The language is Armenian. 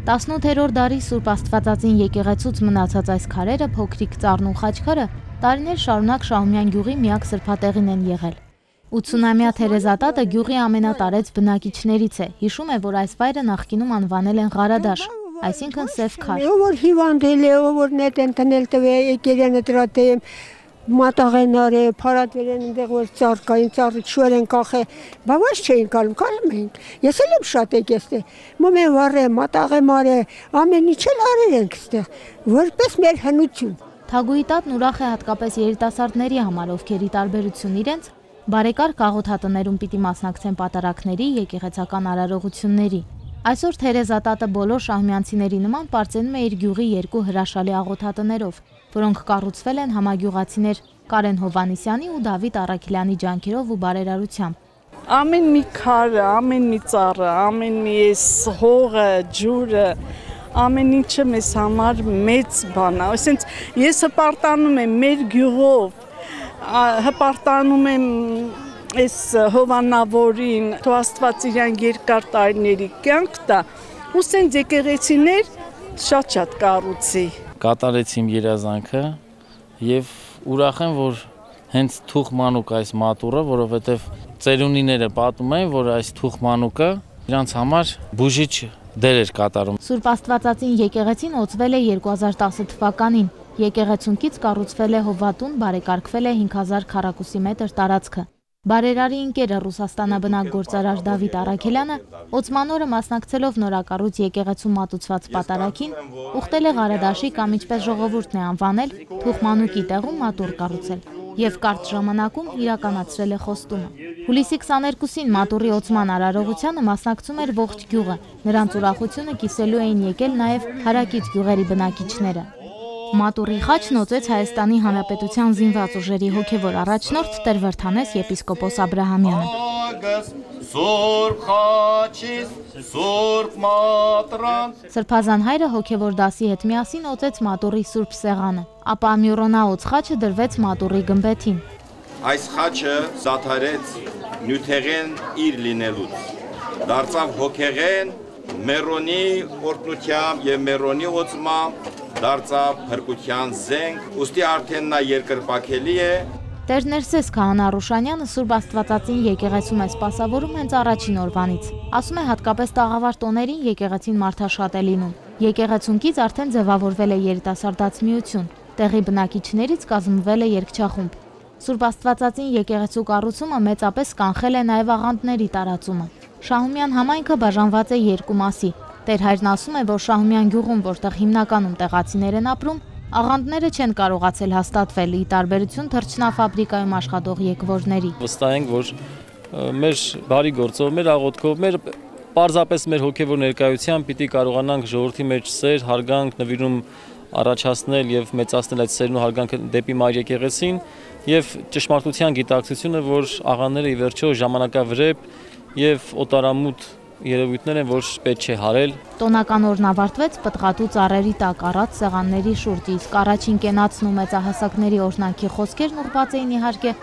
18-րդ դարի Սուրբ Աստվածածին եկեղեցուց մնացած այս քարերը, փոքրիկ ծառն ու խաչքարը, տարիներ շարունակ Շահումյան գյուղի միակ սրբատեղին են եղել։ 80-ամյա Թերեզատատը գյուղի ամենատարեց բնակիչներից է, հիշում է, որ այս վայրը նախկինում անվանել են Ղարադաշ, այսինքն սև քար։ Որ հիվանդել է, որ նետ են տնել տվե, եկերենը դրատեմ, մատաղենար է, փարատվել են այնտեղ որ ծառ կային, ծառը չուր են կախե, բավարար չէին կալում, կալում էինք։ Ես էլ եմ շատ եկեստե, մոմեն վառե, մատաղե մարե, ամեն ինչ էլ արել ենք այստեղ, որպես մեր հնություն։ Թագուհի տատն ուրախ է հատկապես երիտասարդների համար, ովքեր ի տարբերություն իրենց բարեկարգ աղոթատներում պիտի մասնակցեն պատարակների, եկեղեցական արարողությունների։ Այսօր Թերեզատատը բոլոր շահումյանցիների նման պարծենում է իր գյուղի երկու հրաշալի աղոթատներով, որոնք կառուցվել են համագյուղացիներ Կարեն Հովանիսյանի ու Դավիթ Առաքելյանի ջանքերով ու բարերարությամբ։ Ամեն մի քարը, ամեն մի ծառը, ամեն մի հողը, ջուրը, ամեն ինչը մեզ համար մեծ բան է։ Այսինքն ես հպարտանում եմ մեր գյուղով, հպարտանում եմ այս հովանավորին, թող Աստված իրան երկար տարիների կյանք տա, ու սենց եկեղեցիներ շատ կառուցի։ Կատարեցի իմ երազանքը եւ ուրախ եմ, որ հենց թուխ մանուկ այս մատուռը, որովհետեւ ծերունիները պատում են, որ այս թուխ մանուկը իրանց համար բուժիչ դեր էր կատարում։ Սուրբ Աստվածածին եկեղեցին օծվել է 2010 թվականին։ Եկեղեցունքից կառուցվել է հովատուն, բարեկարգվել է 5000 քառակուսի մետր տարածքը։ Բարերարի ընկերը Ռուսաստանաբնակ գործարար Դավիթ Առաքելյանը օծման օրը մասնակցելով նորակառույց եկեղեցու մատուցված պատարակին ուխտել է Ղարադաշի կամ ինչպես ժողովուրդն է անվանել թուխմանուկի տեղում մատուռ կառուցել եւ կարճ ժամանակում իրականացրել է խոստումը։ Հուլիսի 22-ին մատուռի օծման արարողությանը մասնակցում էր ողջ գյուղը։ Նրանց ուրախությունը կիսելու էին եկել նաեւ հարակից գյուղերի բնակիչները։ Մատուռի խաչն օծեց Հայաստանի Հանրապետության զինված ուժերի հոգևոր առաջնորդ Տեր Վրդանես եպիսկոպոս Աբրահամյանը։ Սրբազան հայրը հոգևոր դասի հետ միասին օծեց մատուռի սուրբ սեղանը, ապա մյուրոնաոց խաչը դրվեց մատուռի գմբեթին։ Այս խաչը զաթարեց նյութեղեն իր լինելուց, դարձավ հոգեղեն, մերոնի օրտնությամբ և մերոնի օծմամբ դարձավ հրկության զենք, ուստի արդեն նա երկրպագելի է։ Տեր Ներսես Քահանա Ռուշանյանը Սուրբ Աստվածածին եկեղեցում է սպասավորում հենց առաջին օրվանից։ Ասում է հատկապես տաղավար տոներին եկեղեցին մարդաշատ է լինում։ Եկեղեցունքից արդեն ձևավորվել է երիտասարդաց միություն, տեղի բնակիչներից կազմվել է երգչախումբ։ Սուրբ Աստվածածին եկեղեցու կառուցումը մեծապես կանխել է նաև աղանդների տարածումը։ Շահումյան համայնքը բաժանված է երկու մասի։ Տեր հայրն ասում է, որ Շահումյան գյուղում, որտեղ հիմնականում տեղացիներ են ապրում, աղանդները չեն կարողացել հաստատվել ի տարբերություն թռչնաֆաբրիկայում աշխատող եկվորների։ Վստահ ենք, որ մեր բարի գործով, մեր աղոթքով, պարզապես մեր հոգևոր ներկայությամբ պիտի կարողանանք ժողովրդի մեջ սեր, հարգանք, նվիրում առաջացնել եւ մեծացնել այդ սերն ու հարգանքը դեպի Մայր եկեղեցին եւ ճշմարտության գիտակցությունը, որ աղանդները ի վերջո ժամանակավրեպ եւ օտարամուտ երևույթներ են, որ պետք չէ հարել։ Տոնական օրն ավարտվեց պտղատու ծառերի տակ առած սեղանների շուրջ, իսկ առաջին կենացն ու մեծահասակների օրհնանքի խոսքերն ուղղված էին իհարկե